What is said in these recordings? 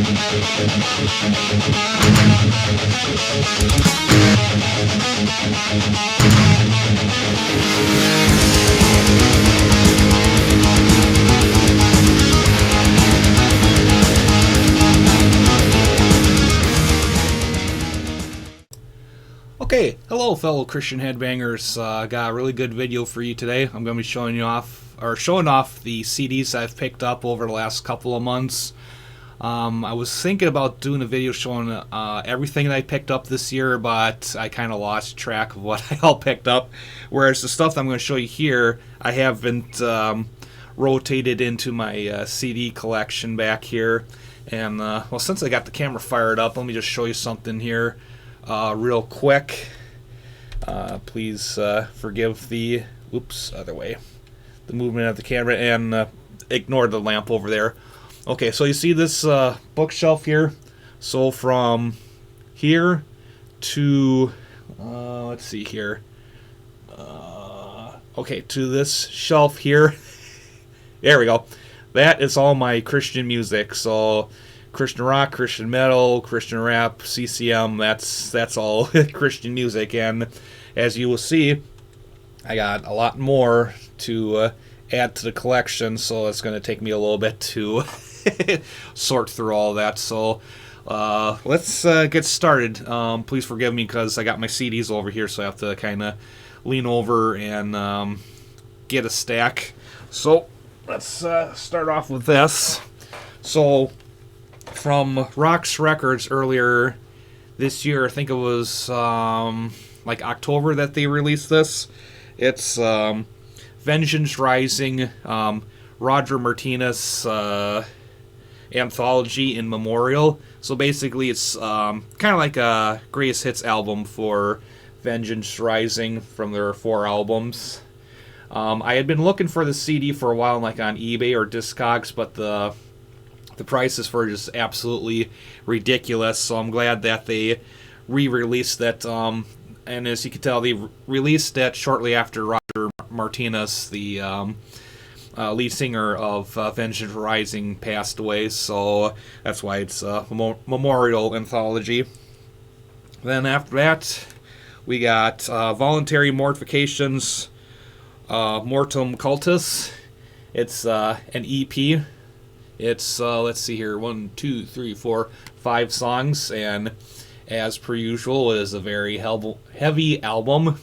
Okay, hello fellow Christian headbangers. Got a really good video for you today. I'm going to be showing off the CDs I've picked up over the last couple of months. I was thinking about doing a video showing everything that I picked up this year, but I kind of lost track of what I all picked up. Whereas the stuff that I'm going to show you here, I haven't rotated into my CD collection back here. And well, since I got the camera fired up, let me just show you something here. Real quick, please forgive the other way, the movement of the camera, and ignore the lamp over there. Okay, so you see this bookshelf here. So from here to let's see here. Okay, to this shelf here. There we go. That is all my Christian music. So Christian rock, Christian metal, Christian rap, CCM, that's all Christian music. And as you will see, I got a lot more to add to the collection, so it's going to take me a little bit to sort through all that. So let's get started. Please forgive me because I got my CDs over here, so I have to kind of lean over and get a stack. So let's start off with this. So from Roxx Records earlier this year, I think it was like October that they released this. It's Vengeance Rising, Roger Martinez anthology in memorial. So basically it's kind of like a greatest hits album for Vengeance Rising from their 4 albums. I had been looking for the CD for a while, like on eBay or Discogs, but the prices for just absolutely ridiculous, so I'm glad that they re-released that. And as you can tell, they released that shortly after Roger Martinez, the lead singer of Vengeance Rising, passed away, so that's why it's a memorial anthology. Then after that, we got Voluntary Mortifications, Mortem Cultus. It's an EP. It's, let's see here, 1, 2, 3, 4, 5 songs, and as per usual, it is a very heavy album.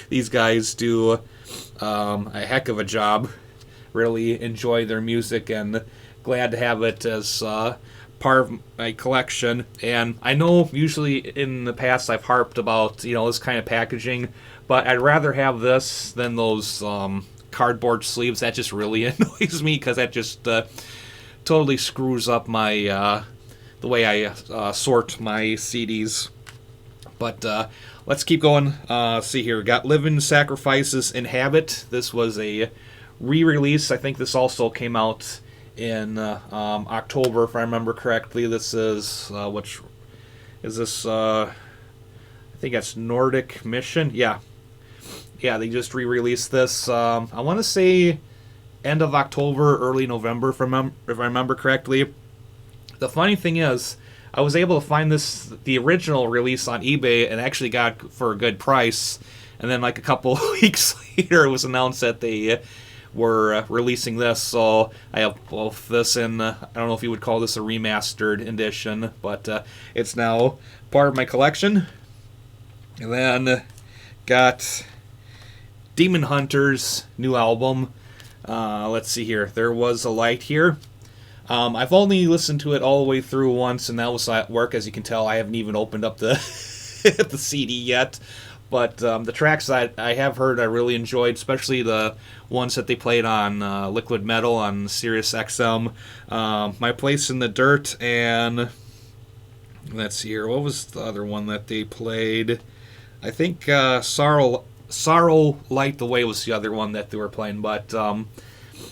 These guys do a heck of a job. Really enjoy their music, and glad to have it as part of my collection. And I know usually in the past I've harped about, this kind of packaging, but I'd rather have this than those cardboard sleeves. That just really annoys me because that just totally screws up my the way I sort my CDs. But let's keep going. See here, got Living Sacrifices Inhabit. This was a re-release. I think this also came out in October, if I remember correctly. This is which is this? I think that's Nordic Mission. Yeah, they just re-released this. I want to say end of October, early November, if I remember correctly. The funny thing is, I was able to find the original release on eBay, and actually got for a good price. And then like a couple weeks later, it was announced that they were releasing this. So I have both this and I don't know if you would call this a remastered edition, but it's now part of my collection. And then got Demon Hunter's new album. Let's see here. There Was a Light here. I've only listened to it all the way through once, and that was at work. As you can tell, I haven't even opened up the the CD yet. But the tracks that I have heard I really enjoyed, especially the ones that they played on Liquid Metal on Sirius XM. My Place in the Dirt, and let's see here. What was the other one that they played? I think Sorrow Light the Way was the other one that they were playing. But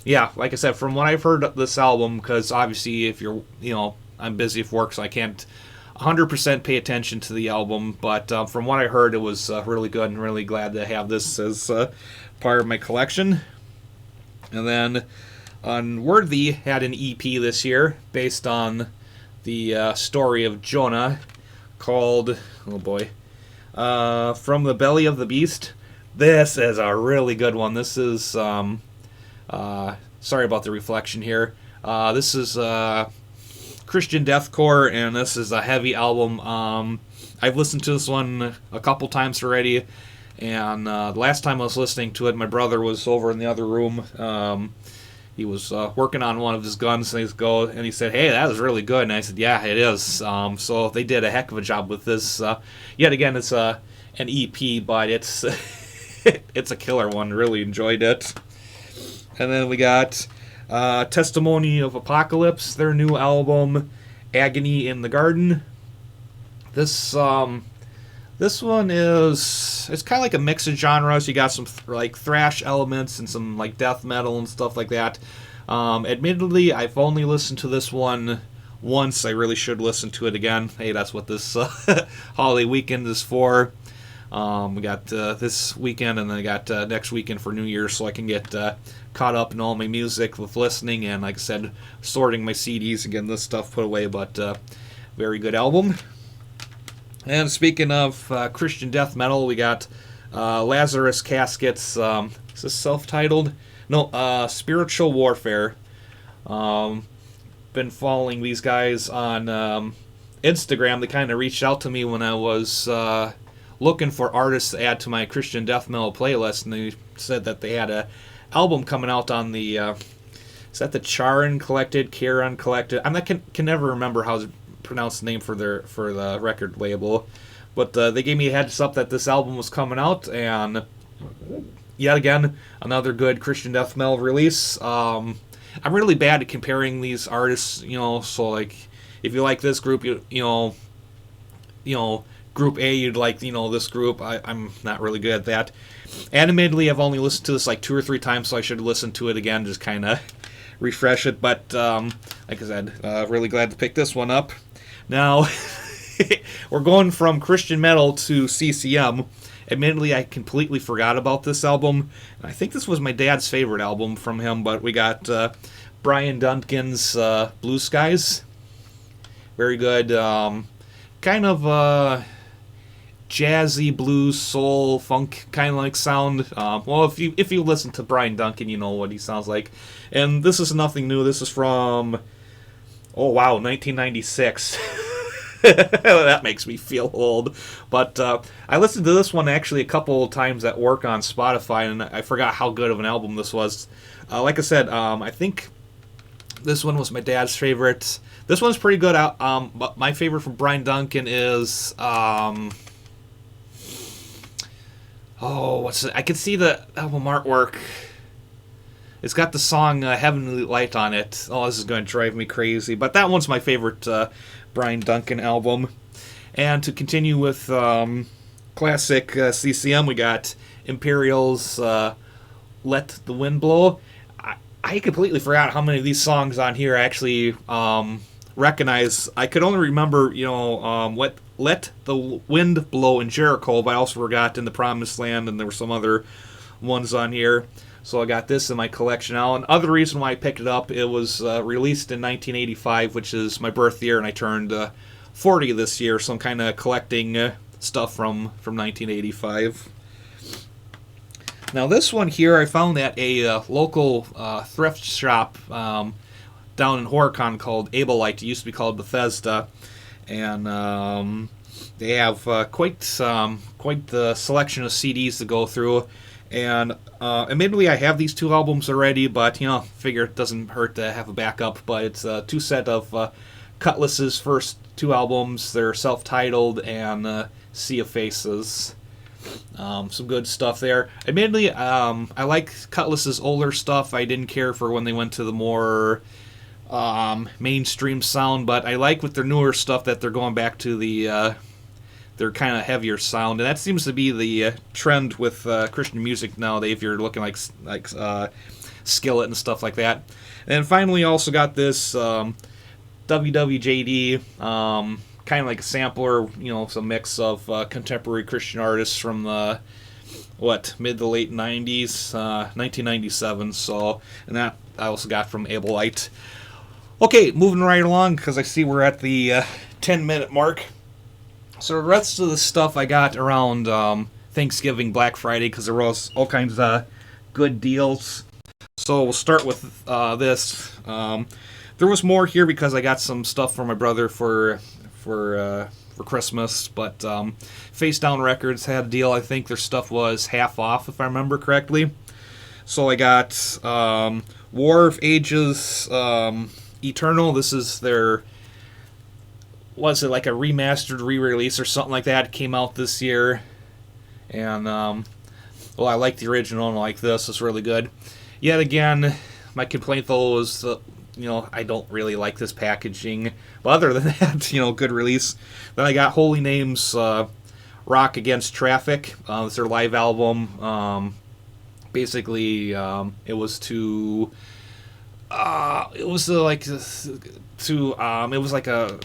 yeah, like I said, from what I've heard of this album, because obviously if you're, I'm busy with work, so I can't 100% pay attention to the album, but from what I heard, it was really good, and really glad to have this as part of my collection. And then Unworthy had an EP this year based on the story of Jonah, called, oh boy, From the Belly of the Beast. This is a really good one. This is, sorry about the reflection here. This is Christian deathcore, and this is a heavy album. I've listened to this one a couple times already, and the last time I was listening to it, my brother was over in the other room. He was working on one of his guns, and he said, "Hey, that was really good." And I said, "Yeah, it is." So they did a heck of a job with this. Yet again, it's an EP, but it's it's a killer one. Really enjoyed it. And then we got Testimony of Apocalypse, their new album, Agony in the Garden. This one it's kind of like a mix of genres. You got some like thrash elements and some like death metal and stuff like that. Admittedly, I've only listened to this one once. I really should listen to it again. Hey, that's what this holiday weekend is for. We got this weekend, and then I got next weekend for New Year's, so I can get caught up in all my music with listening, and like I said, sorting my CDs and getting this stuff put away. But very good album. And speaking of Christian death metal, we got Lazarus Casket's, is this self-titled? No, Spiritual Warfare. Been following these guys on Instagram. They kind of reached out to me when I was looking for artists to add to my Christian death metal playlist, and they said that they had a album coming out on the, is that the Charon Collected, Charon Collected? I can never remember how to pronounce the name for the record label, but they gave me a heads up that this album was coming out, and yet again, another good Christian death metal release. I'm really bad at comparing these artists, so like, if you like this group, you know, Group A, you'd like, this group. I'm not really good at that. Admittedly, I've only listened to this like 2 or 3 times, so I should listen to it again, just kind of refresh it. But like I said, really glad to pick this one up. Now, we're going from Christian metal to CCM. Admittedly, I completely forgot about this album. I think this was my dad's favorite album from him, but we got Brian Duncan's Blue Skies. Very good. Kind of jazzy, blues, soul, funk kind of like sound. Well, if you listen to Brian Duncan, you know what he sounds like. And this is nothing new. This is from, 1996. That makes me feel old. But I listened to this one actually a couple times at work on Spotify, and I forgot how good of an album this was. Like I said, I think this one was my dad's favorite. This one's pretty good. But my favorite from Brian Duncan is what's it? I can see the album artwork. It's got the song Heavenly Light on it. Oh, this is going to drive me crazy. But that one's my favorite Brian Duncan album. And to continue with classic CCM, we got Imperial's Let the Wind Blow. I completely forgot how many of these songs on here I actually recognize. I could only remember, Let the Wind Blow in Jericho, but I also forgot In the Promised Land, and there were some other ones on here. So I got this in my collection now. And other reason why I picked it up, it was released in 1985, which is my birth year, and I turned 40 this year, so I'm kind of collecting stuff from 1985. Now this one here I found at a local thrift shop down in Horicon called Abelite. It used to be called Bethesda, and they have quite the selection of CDs to go through. And admittedly, I have these 2 albums already, but figure it doesn't hurt to have a backup. But it's a 2 set of Cutlass's first 2 albums. They're self-titled and Sea of Faces. Some good stuff there. Admittedly, I like Cutlass's older stuff. I didn't care for when they went to the more mainstream sound, but I like with their newer stuff that they're going back to the their kind of heavier sound, and that seems to be the trend with Christian music nowadays. If you're looking like Skillet and stuff like that. And then finally, also got this WWJD. Kind of like a sampler, some mix of contemporary Christian artists from the mid to late 90s, 1997. So, and that I also got from Abelite. Okay, moving right along because I see we're at the 10-minute mark. So the rest of the stuff I got around Thanksgiving, Black Friday, because there was all kinds of good deals. So we'll start with this. There was more here because I got some stuff for my brother for Christmas, but Facedown Records had a deal. I think their stuff was half off, if I remember correctly. So I got War of Ages Eternal. This is their, was it like a remastered re-release or something like that? It came out this year, and well, I like the original and I like this. It's really good. Yet again, my complaint though is I don't really like this packaging. But other than that, good release. Then I got Holy Names Rock Against Traffic. It's their live album. Basically, it was to it was like a,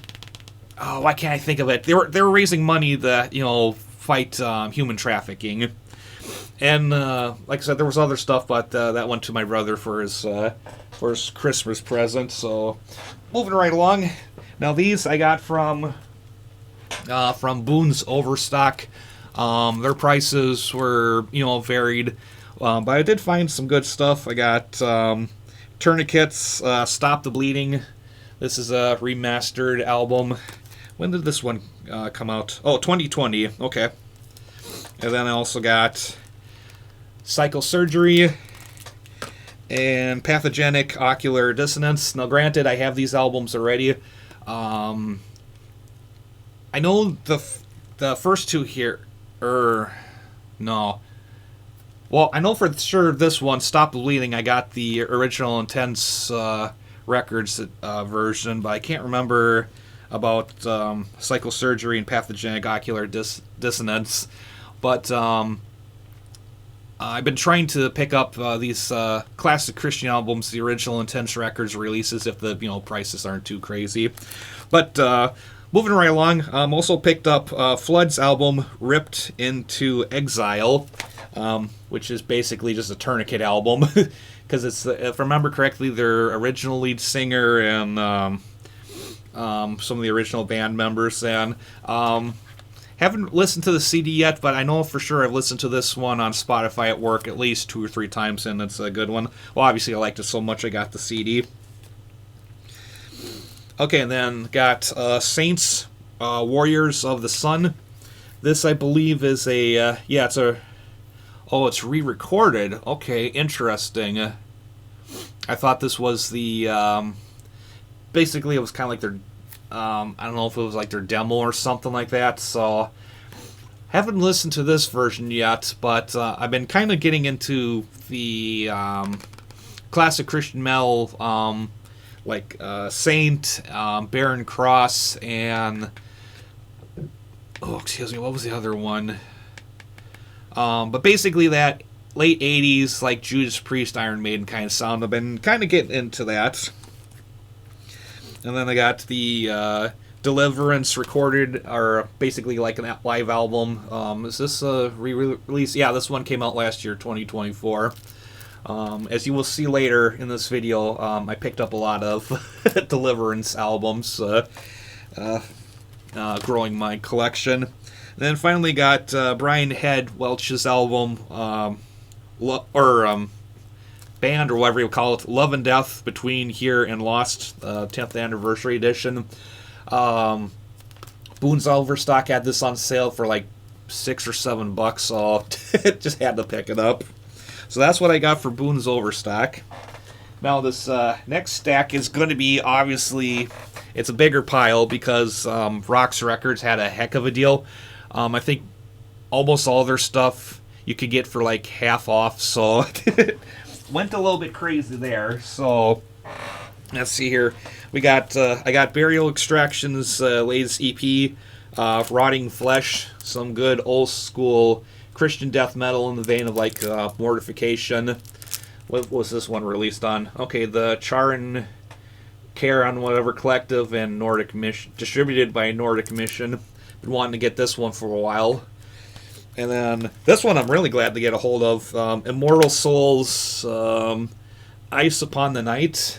oh, why can't I think of it? They were raising money to fight human trafficking, and like I said, there was other stuff, but that went to my brother for his Christmas present. So moving right along. Now these I got from Boones Overstock. Their prices were varied, but I did find some good stuff. I got Tourniquet's Stop the Bleeding. This is a remastered album. When did this one come out? Oh, 2020. Okay. And then I also got Psychosurgery and Pathogenic Ocular Dissonance. Now, granted, I have these albums already. I know the first two here, no. Well, I know for sure this one, Stop the Bleeding, I got the original Intense Records version, but I can't remember about Psychosurgery and Pathogenic Ocular Dissonance. But I've been trying to pick up these classic Christian albums, the original Intense Records releases, if the prices aren't too crazy. But moving right along, also picked up Flood's album, Ripped into Exile, which is basically just a Tourniquet album, because it's, if I remember correctly, their original lead singer and some of the original band members. And haven't listened to the CD yet, but I know for sure I've listened to this one on Spotify at work at least 2 or 3 times, and it's a good one. Well, obviously I liked it so much I got the CD. Okay, and then got Saints, Warriors of the Sun. This, I believe, is a, it's re-recorded. Okay, interesting. I thought this was the, basically it was kind of like their, I don't know if it was like their demo or something like that, so haven't listened to this version yet, but I've been kind of getting into the classic Christian metal, like Saint, Barren Cross, and what was the other one? But basically that late 80s, like Judas Priest, Iron Maiden kind of sound. I've been kind of getting into that. And then I got the Deliverance recorded, or basically like a live album. Is this a re-release? Yeah, this one came out last year, 2024. As you will see later in this video, I picked up a lot of Deliverance albums, growing my collection. And then finally got Brian Head Welch's album, band, or whatever you call it, Love and Death Between Here and Lost, 10th anniversary edition. Boones Overstock had this on sale for like $6 or $7, so just had to pick it up. So that's what I got for Boones Overstock. Now this next stack is going to be, obviously, it's a bigger pile because Roxx Records had a heck of a deal. I think almost all their stuff you could get for like half off, so went a little bit crazy there. So let's see here. We got I got Burial Extraction's latest EP, Rotting Flesh, some good old school Christian death metal in the vein of like Mortification. What was this one released on? Okay, the Charon Care on whatever collective and Nordic Mission, distributed by Nordic Mission. Been wanting to get this one for a while. And then this one I'm really glad to get a hold of. Immortal Souls, Ice Upon the Night.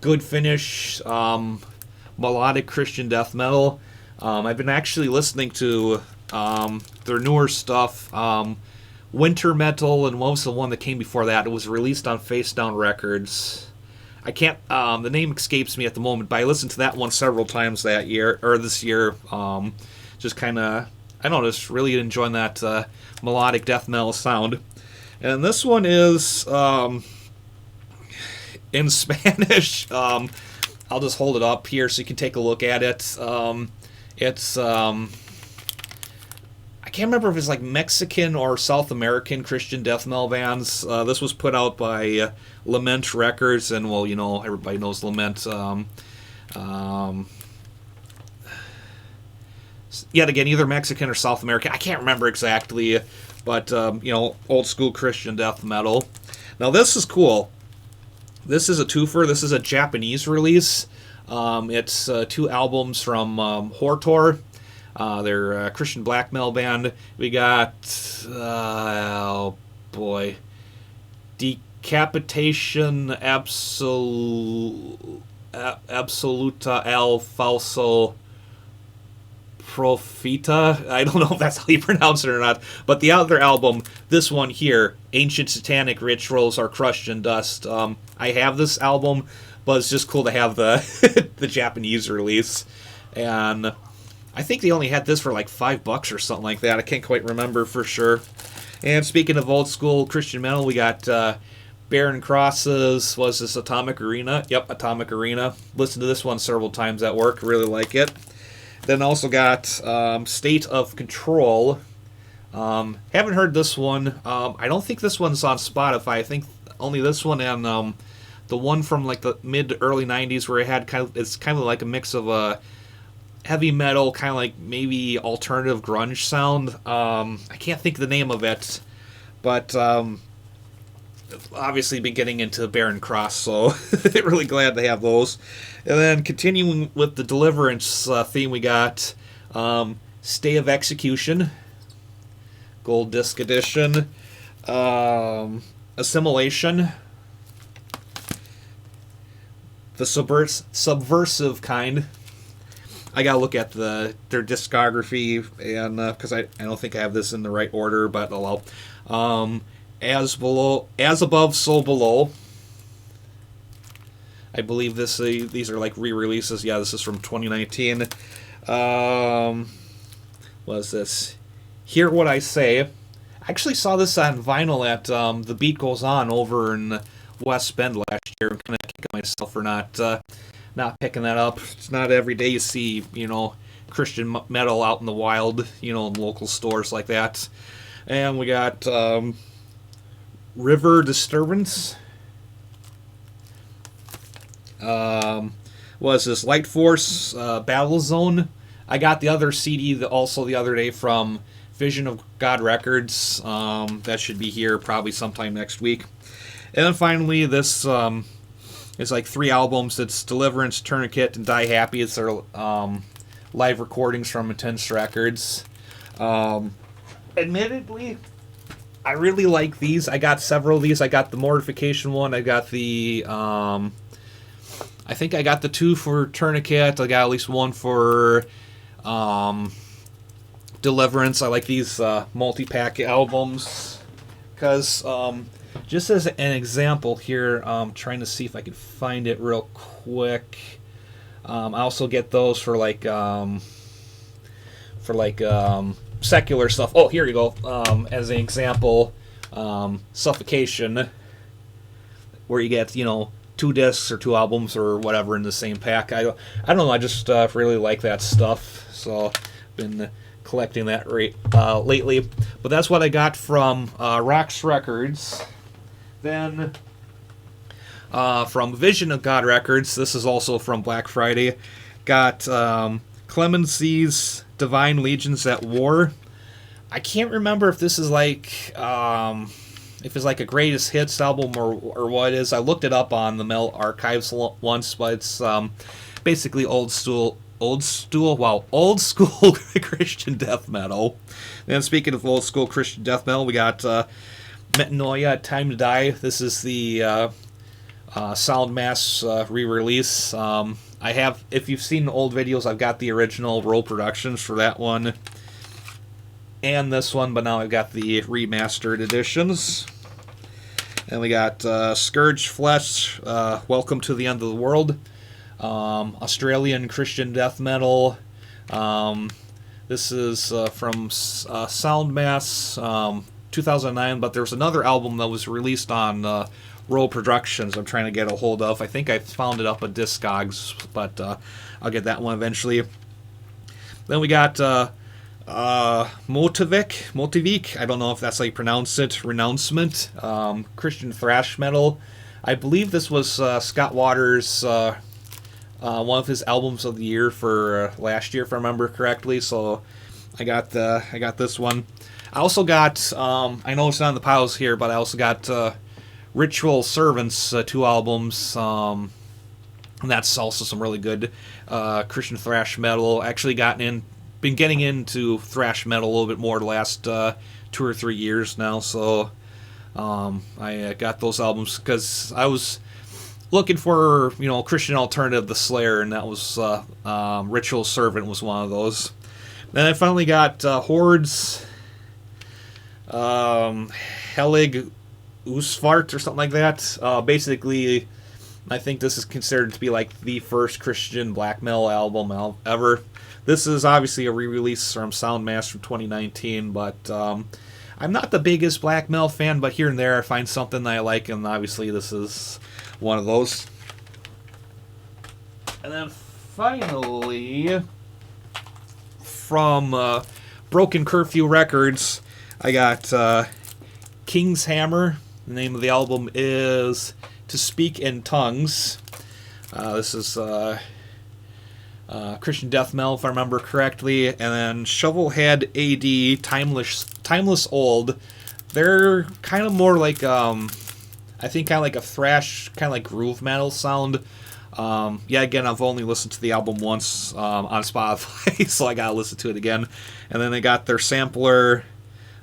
good finish, melodic Christian death metal. I've been actually listening to their newer stuff, Winter Metal, and what was the one that came before that? It was released on Facedown Records. I can't, the name escapes me at the moment, but I listened to that one several times that year, or this year. Just kind of, I don't know, just really enjoying that melodic death metal sound. And this one is in Spanish. I'll just hold it up here so you can take a look at it. It's I can't remember if it's like Mexican or South American Christian death metal bands. This was put out by Lament Records, and well, you know, everybody knows Lament. Yet again, either Mexican or South American. I can't remember exactly, but you know, old school Christian death metal. Now this is cool. This is a twofer. This is a Japanese release. It's 2 albums from Hortor. They're a Christian black metal band. We got, oh boy, Decapitation Absoluta El Falso Profeta. I don't know if that's how you pronounce it or not. But the other album, this one here, Ancient Satanic Rituals Are Crushed in Dust. I have this album, but it's just cool to have the the Japanese release. And I think they only had this for like $5 or something like that. I can't quite remember for sure. And speaking of old school Christian metal, we got Barren Cross's, was this Atomic Arena? Yep, Atomic Arena. Listened to this one several times at work. Really like it. Then also got State of Control. Haven't heard this one. I don't think this one's on Spotify. I think only this one and the one from like the mid to early 90s where it had it's kind of like a mix of heavy metal, kind of like maybe alternative grunge sound. I can't think of the name of it, but obviously been getting into Barren Cross, so really glad to have those. And then continuing with the Deliverance theme, we got Stay of Execution, Gold Disc Edition, Assimilation, the Subversive Kind. I gotta look at their discography, and because I don't think I have this in the right order, but I'll As Above, So Below. I believe these are like re-releases. Yeah, this is from 2019. What is this? Hear What I Say. I actually saw this on vinyl at The Beat Goes On over in West Bend last year. I'm kind of kicking myself for not picking that up. It's not every day you see, you know, Christian metal out in the wild, you know, in local stores like that. And we got River Disturbance. Was this Light Force Battle Zone? I got the other CD also the other day from Vision of God Records. That should be here probably sometime next week. And then finally, this it's like 3 albums. It's Deliverance, Tourniquet, and Die Happy. It's their live recordings from Intense Records. Admittedly, I really like these. I got several of these. I got the Mortification one. I got the I think I got the 2 for Tourniquet. I got at least 1 for Deliverance. I like these multi-pack albums because just as an example here, I'm trying to see if I can find it real quick. I also get those for like secular stuff. Oh, here you go. As an example, Suffocation, where you get, you know, 2 discs or 2 albums or whatever in the same pack. I don't know. I just really like that stuff. So been collecting that lately. But that's what I got from Roxx Records. Then from Vision of God Records, this is also from Black Friday, got Clemency's Divine Legions at War. I can't remember if this is like if it's like a greatest hits album or what it is. I looked it up on the Metal Archives once, but it's basically old school Christian death metal. And speaking of old school Christian death metal, we got Metanoia, Time to Die. This is the Soundmass re-release. I have, if you've seen old videos, I've got the original Roll Productions for that one and this one, but now I've got the remastered editions. And we got Scourge Flesh, Welcome to the End of the World, Australian Christian Death Metal. This is from Soundmass, 2009, but there's another album that was released on Roll Productions I'm trying to get a hold of. I think I found it up at Discogs, but I'll get that one eventually. Then we got Motivik, I don't know if that's how you pronounce it, Renouncement, Christian thrash metal. I believe this was Scott Waters' one of his albums of the year for last year, if I remember correctly. So I got this one. I also got I know it's not in the piles here, but I also got Ritual Servants, 2 albums. And that's also some really good Christian thrash metal. Actually been getting into thrash metal a little bit more the last 2 or 3 years now. So I got those albums because I was looking for, Christian alternative to Slayer, and that was Ritual Servant was one of those. Then I finally got Hordes, Helig Usfart or something like that. Basically, I think this is considered to be like the first Christian black metal album ever. This is obviously a re-release from Soundmass from 2019, but I'm not the biggest black metal fan, but here and there I find something that I like, and obviously this is one of those. And then finally, from Broken Curfew Records, I got King's Hammer. The name of the album is To Speak in Tongues. This is Christian death metal, if I remember correctly. And then Shovelhead AD, Timeless Old. They're kind of more like, I think kind of like a thrash, kind of like groove metal sound. Again, I've only listened to the album once on Spotify, so I gotta listen to it again. And then they got their sampler.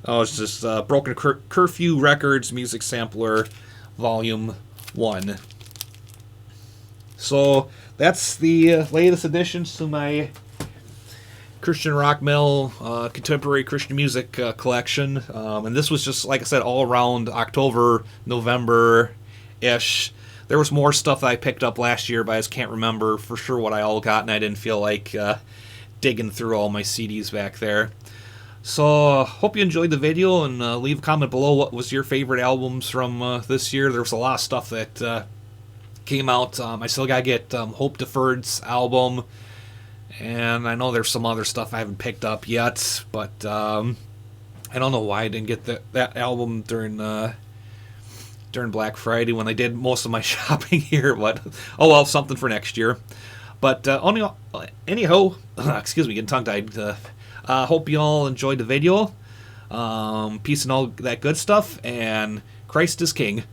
It's just Broken Curfew Records Music Sampler, Volume 1. So that's the latest additions to my Christian rock metal, contemporary Christian music collection. And this was just, like I said, all around October, November-ish. There was more stuff that I picked up last year, but I just can't remember for sure what I all got, and I didn't feel like digging through all my CDs back there. So, hope you enjoyed the video, and leave a comment below what was your favorite albums from this year. There was a lot of stuff that came out. I still gotta get Hope Deferred's album, and I know there's some other stuff I haven't picked up yet, but I don't know why I didn't get that album during Black Friday when I did most of my shopping here, but oh well, something for next year. But anyhow, excuse me, getting tongue-tied. Hope you all enjoyed the video. Peace and all that good stuff, and Christ is King.